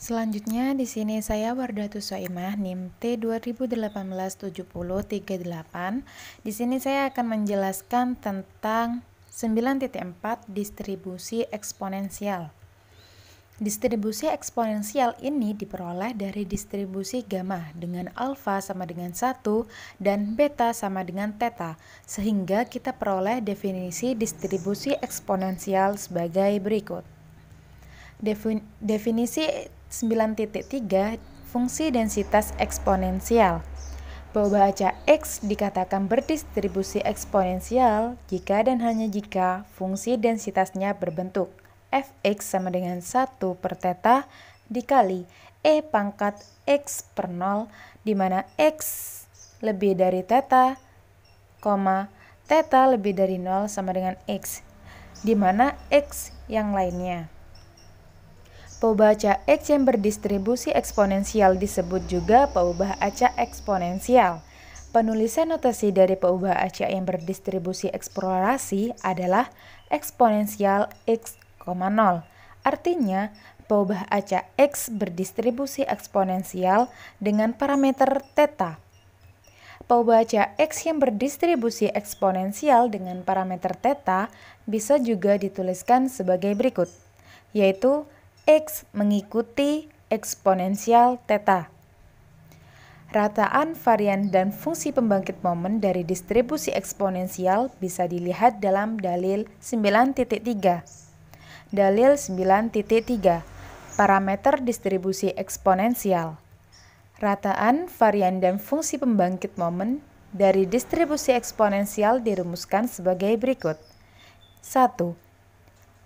Selanjutnya di sini saya Wardatus Soimah NIM T 2018-7038. Di sini saya akan menjelaskan tentang 9.4 distribusi eksponensial. Distribusi eksponensial ini diperoleh dari distribusi gamma dengan alfa sama dengan 1 dan beta sama dengan theta, sehingga kita peroleh definisi distribusi eksponensial sebagai berikut. Definisi 9.3 fungsi densitas eksponensial. Bahwa acak X dikatakan berdistribusi eksponensial jika dan hanya jika fungsi densitasnya berbentuk fx sama dengan 1 per theta dikali e pangkat x per 0, di mana x lebih dari theta, theta lebih dari 0 sama dengan x, di mana x yang lainnya. Peubah acak X yang berdistribusi eksponensial disebut juga peubah acak eksponensial. Penulisan notasi dari peubah acak yang berdistribusi eksplorasi adalah eksponensial X, 0. Artinya, peubah acak X berdistribusi eksponensial dengan parameter theta. Peubah acak X yang berdistribusi eksponensial dengan parameter theta bisa juga dituliskan sebagai berikut, yaitu X mengikuti eksponensial theta. Rataan, varian, dan fungsi pembangkit momen dari distribusi eksponensial bisa dilihat dalam dalil 9.3. Dalil 9.3. Parameter distribusi eksponensial. Rataan, varian, dan fungsi pembangkit momen dari distribusi eksponensial dirumuskan sebagai berikut. 1.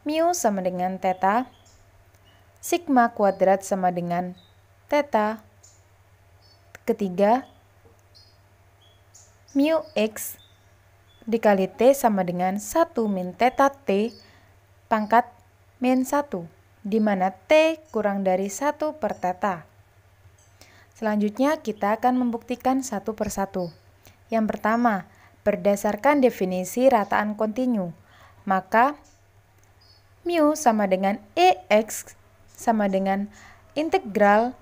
Mu sama dengan theta. Sigma kuadrat sama dengan theta. Ketiga, mu x dikali t sama dengan 1 min theta t pangkat min 1, di mana t kurang dari 1 per theta. Selanjutnya kita akan membuktikan satu persatu. Yang pertama, berdasarkan definisi rataan kontinu, maka mu sama dengan EX sama dengan integral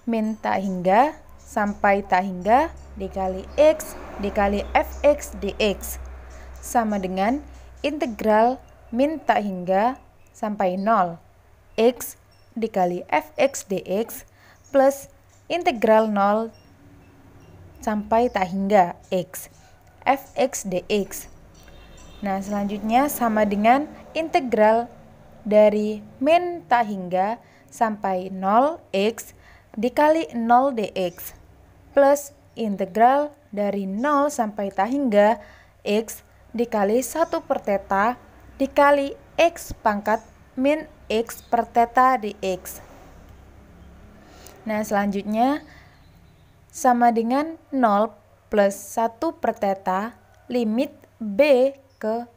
min tak hingga sampai tak hingga dikali X dikali fx dx sama dengan integral min tak hingga sampai 0 X dikali fx dx plus integral 0 sampai tak hingga X fx dx. Nah, selanjutnya sama dengan integral dari min tak hingga sampai 0 X dikali 0 dx plus integral dari 0 sampai tak hingga X dikali 1 per theta dikali X pangkat min X per theta dx. Nah, selanjutnya sama dengan 0 plus 1 per theta limit B ke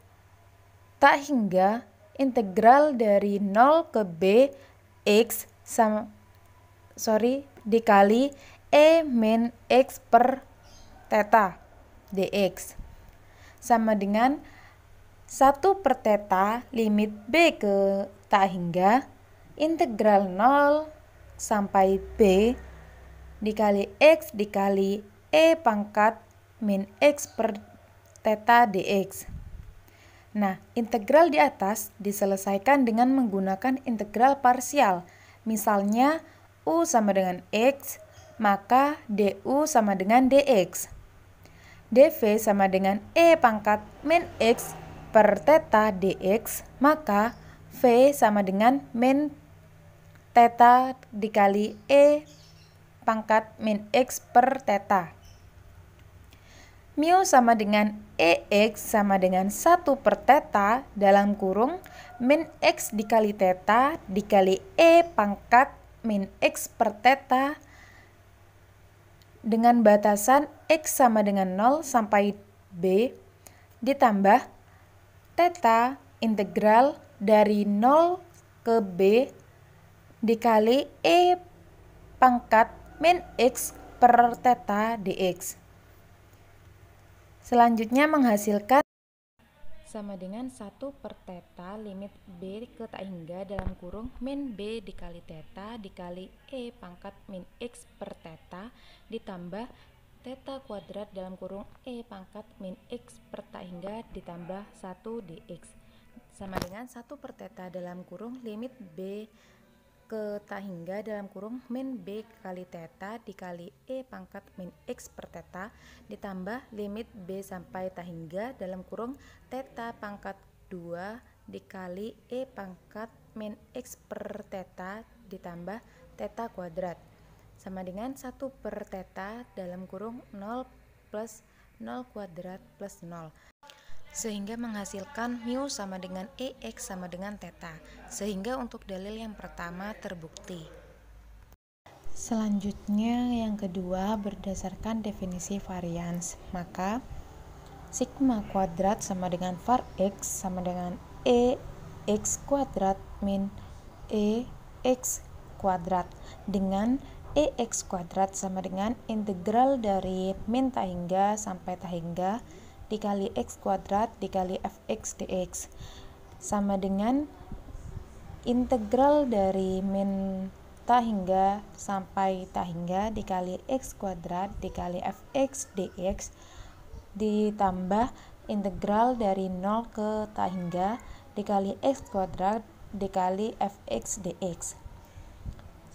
tak hingga integral dari 0 ke B X dikali E min X per theta dx sama dengan 1 per theta limit B ke tak hingga integral 0 sampai B dikali X dikali E pangkat min X per theta dx. Nah, integral di atas diselesaikan dengan menggunakan integral parsial. Misalnya, U sama dengan X, maka DU sama dengan DX. DV sama dengan E pangkat min X per theta DX, maka V sama dengan min theta dikali E pangkat min X per theta. Mu sama dengan EX sama dengan 1 per theta dalam kurung min X dikali theta dikali E pangkat min X per theta dengan batasan X sama dengan 0 sampai B ditambah theta integral dari 0 ke B dikali E pangkat min X per theta dx. Selanjutnya menghasilkan sama dengan 1 per theta limit B ke tak hingga dalam kurung min B dikali theta dikali E pangkat min X per theta ditambah theta kuadrat dalam kurung E pangkat min X per tak hingga ditambah 1 dx sama dengan 1 per theta dalam kurung limit B ke tak hingga dalam kurung min B kali theta dikali E pangkat min X per theta ditambah limit B sampai tak hingga dalam kurung theta pangkat 2 dikali E pangkat min X per theta ditambah theta kuadrat sama dengan 1 per theta dalam kurung 0 plus 0 kuadrat plus 0 sehingga menghasilkan mu sama dengan EX sama dengan theta. Sehingga untuk dalil yang pertama terbukti. Selanjutnya yang kedua berdasarkan definisi varians, maka sigma kuadrat sama dengan var X sama dengan EX kuadrat min EX kuadrat dengan EX kuadrat sama dengan integral dari min tak hingga sampai tak hingga dikali X kuadrat dikali fx dx sama dengan integral dari min tak hingga sampai tak hingga dikali X kuadrat dikali fx dx ditambah integral dari 0 ke tak hingga dikali X kuadrat dikali fx dx.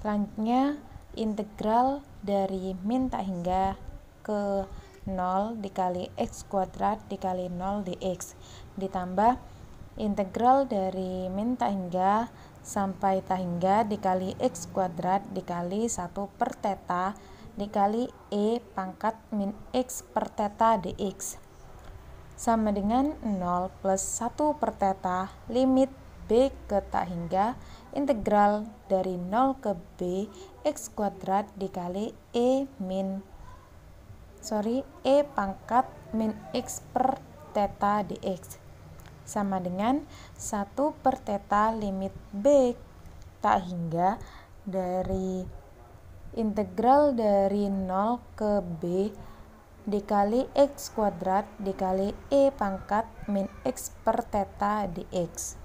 Selanjutnya integral dari min tak hingga ke 0 dikali X kuadrat dikali 0 dx ditambah integral dari min tak hingga sampai tak hingga dikali X kuadrat dikali 1 per theta dikali E pangkat min X per theta dx sama dengan 0 plus 1 per theta limit B ke tak hingga integral dari 0 ke B X kuadrat dikali E pangkat min X per theta dx sama dengan 1 per theta limit B tak hingga dari integral dari 0 ke B dikali X kuadrat dikali E pangkat min X per theta dx.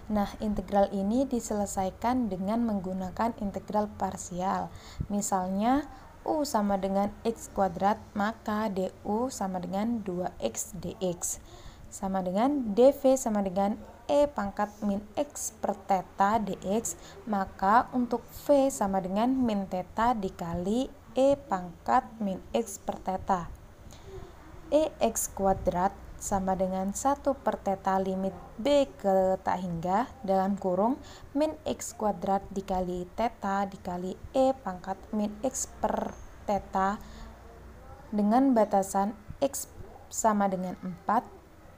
Nah, integral ini diselesaikan dengan menggunakan integral parsial. Misalnya U sama dengan X kuadrat, maka DU sama dengan 2X dx sama dengan DV sama dengan E pangkat min X per theta dx, maka untuk V sama dengan min theta dikali E pangkat min X per theta. EX kuadrat sama dengan 1 per theta limit B ke tak hingga dalam kurung min X kuadrat dikali theta dikali E pangkat min X per theta dengan batasan X sama dengan 4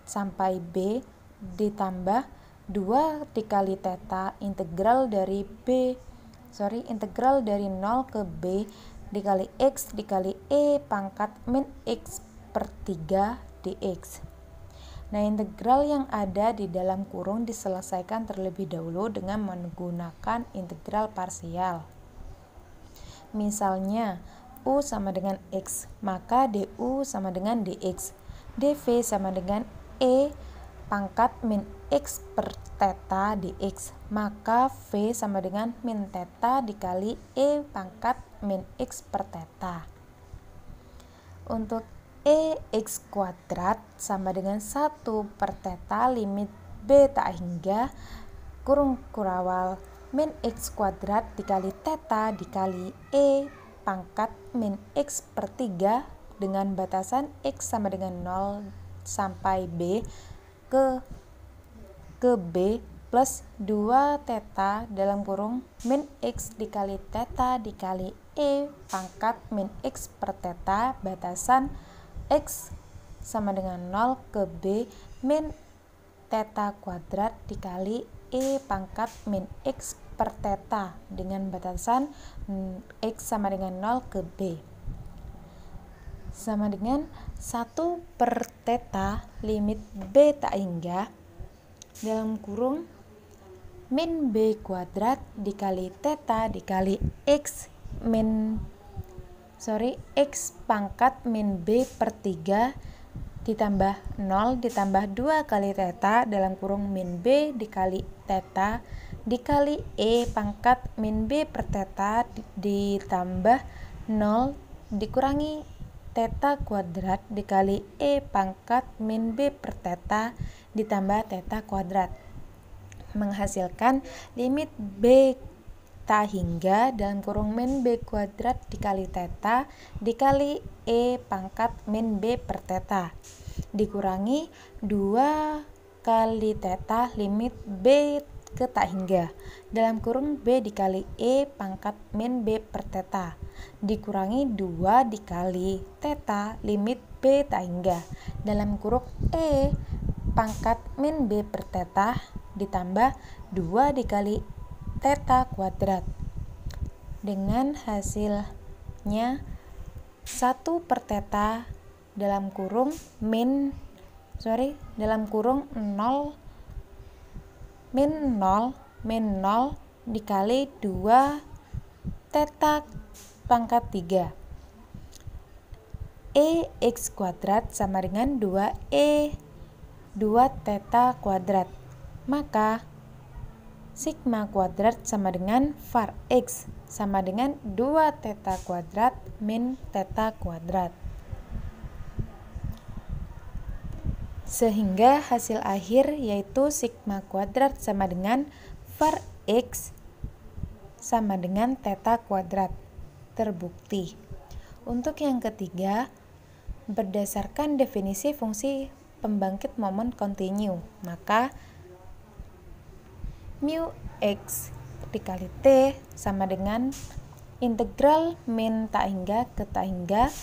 sampai B ditambah 2 dikali theta integral dari 0 ke B dikali X dikali E pangkat min X per 3 dx. Nah, integral yang ada di dalam kurung diselesaikan terlebih dahulu dengan menggunakan integral parsial. Misalnya, U sama dengan X, maka DU sama dengan DX. DV sama dengan E pangkat min X per theta dx, maka V sama dengan min theta dikali E pangkat min X per theta. Untuk EX kuadrat sama dengan 1 per theta limit B tak hingga kurung kurawal min X kuadrat dikali theta dikali E pangkat min X per 3 dengan batasan X sama dengan 0 sampai B ke B plus 2 theta dalam kurung min X dikali theta dikali E pangkat min X per theta batasan X sama dengan 0 ke B min theta kuadrat dikali E pangkat min X per theta dengan batasan X sama dengan 0 ke B sama dengan 1 per theta limit B tak hingga dalam kurung min B kuadrat dikali theta dikali X pangkat min B per 3 ditambah 0 ditambah 2 kali theta dalam kurung min B dikali theta dikali E pangkat min B per theta ditambah 0 dikurangi theta kuadrat dikali E pangkat min B per theta ditambah theta kuadrat, menghasilkan limit B ta hingga dalam kurung min B kuadrat dikali theta dikali E pangkat min B per theta dikurangi 2 kali theta limit B ke tak hingga dalam kurung B dikali E pangkat min B per theta dikurangi 2 dikali theta limit B tak hingga dalam kurung E pangkat min B per theta ditambah 2 dikali theta kuadrat, dengan hasilnya 1 per theta dalam kurung dalam kurung 0 min 0 dikali 2 theta pangkat 3 X kuadrat sama dengan 2 theta kuadrat, maka sigma kuadrat sama dengan var X sama dengan 2 theta kuadrat min theta kuadrat. Sehingga hasil akhir yaitu sigma kuadrat sama dengan var X sama dengan theta kuadrat. Terbukti. Untuk yang ketiga, berdasarkan definisi fungsi pembangkit momen kontinu, maka mu X dikali T sama dengan integral min tak hingga ke tak hingga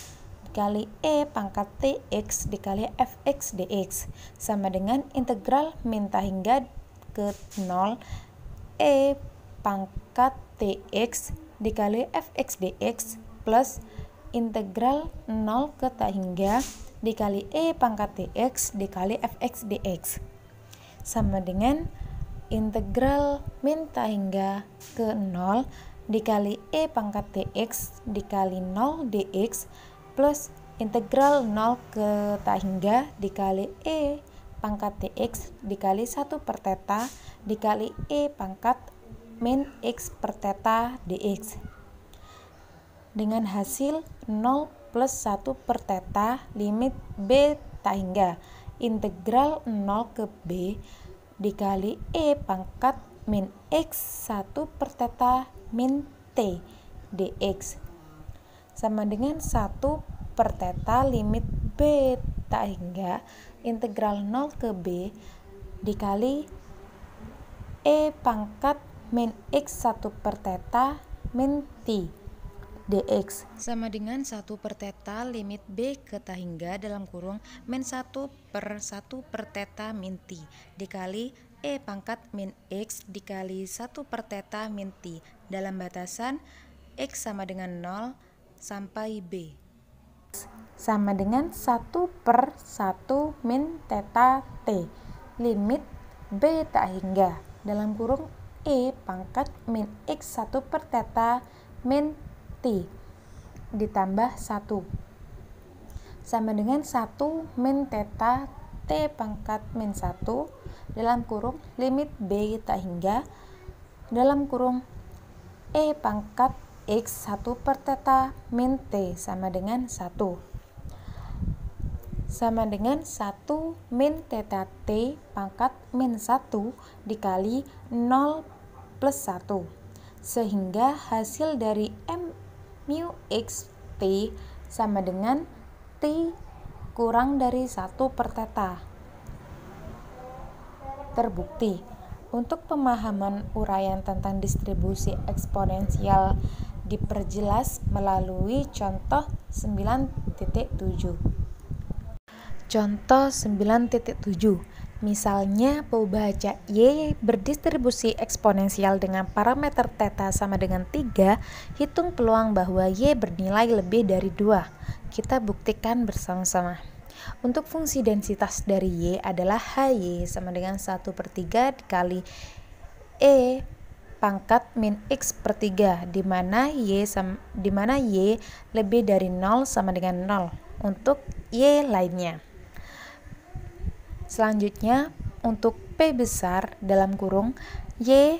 dikali E pangkat TX dikali Fx dx sama dengan integral min tak hingga ke 0 E pangkat TX dikali Fx dx plus integral 0 ke tak hingga dikali E pangkat TX dikali Fx dx sama dengan integral min tak hingga ke 0 dikali E pangkat TX dikali 0 dx plus integral 0 ke tak hingga dikali E pangkat TX dikali 1 per theta dikali E pangkat min X per theta dx dengan hasil 0 plus 1 per theta limit B tak hingga integral 0 ke B dikali E pangkat min X 1 per theta min T dx sama dengan 1 per theta limit B tak hingga integral 0 ke B dikali E pangkat min X 1 per theta min T dx sama dengan 1 per theta limit B ke tak hingga dalam kurung min 1 per 1 per theta min T dikali E pangkat min X dikali 1 per theta min T dalam batasan X sama dengan 0 sampai B sama dengan 1 per 1 min theta T limit B tak hingga dalam kurung E pangkat min X 1 per theta min T ditambah 1 sama dengan 1 min theta T pangkat min 1 dalam kurung limit B tak hingga dalam kurung E pangkat X 1 per theta min T sama dengan 1 sama dengan 1 min theta T pangkat min 1 dikali 0 plus 1 sehingga hasil dari mu X T sama dengan T kurang dari 1 per theta. Terbukti. Untuk pemahaman uraian tentang distribusi eksponensial diperjelas melalui contoh 9.7. Contoh 9.7. Misalnya pembaca Y berdistribusi eksponensial dengan parameter theta sama dengan 3, hitung peluang bahwa Y bernilai lebih dari 2. Kita buktikan bersama-sama. Untuk fungsi densitas dari Y adalah HY sama dengan 1 per 3 dikali E pangkat min X per 3 di mana Y lebih dari 0 sama dengan 0 untuk Y lainnya. Selanjutnya, untuk P besar dalam kurung Y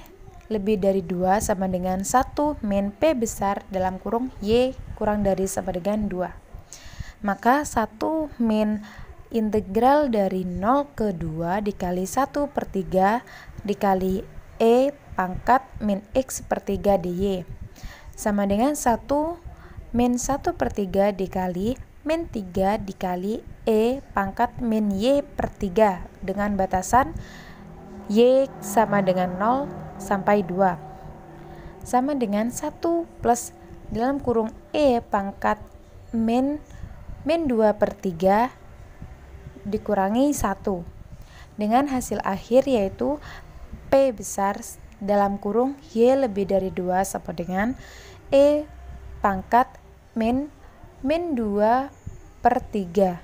lebih dari 2 sama dengan 1 min P besar dalam kurung Y kurang dari sama dengan 2. Maka 1 min integral dari 0 ke 2 dikali 1/3 dikali E pangkat min X per 3 dy sama dengan 1 min 1/3 dikali min 3 dikali E pangkat min Y per 3 dengan batasan Y sama dengan 0 sampai 2 sama dengan 1 plus dalam kurung E pangkat min 2/3 dikurangi 1 dengan hasil akhir yaitu P besar dalam kurung Y lebih dari 2 sama dengan E pangkat min 2/3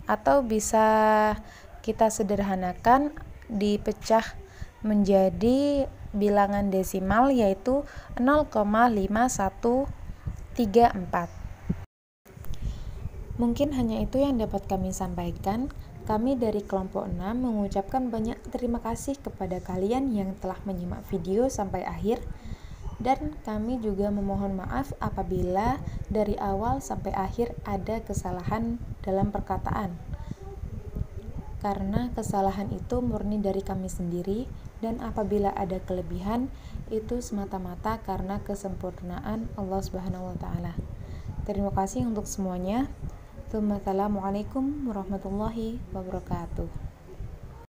atau bisa kita sederhanakan dipecah menjadi bilangan desimal yaitu 0,5134. Mungkin hanya itu yang dapat kami sampaikan. Kami dari kelompok 6 mengucapkan banyak terima kasih kepada kalian yang telah menyimak video sampai akhir, dan kami juga memohon maaf apabila dari awal sampai akhir ada kesalahan dalam perkataan, karena kesalahan itu murni dari kami sendiri, dan apabila ada kelebihan itu semata-mata karena kesempurnaan Allah Subhanahu wa taala. Terima kasih untuk semuanya. Assalamualaikum warahmatullahi wabarakatuh.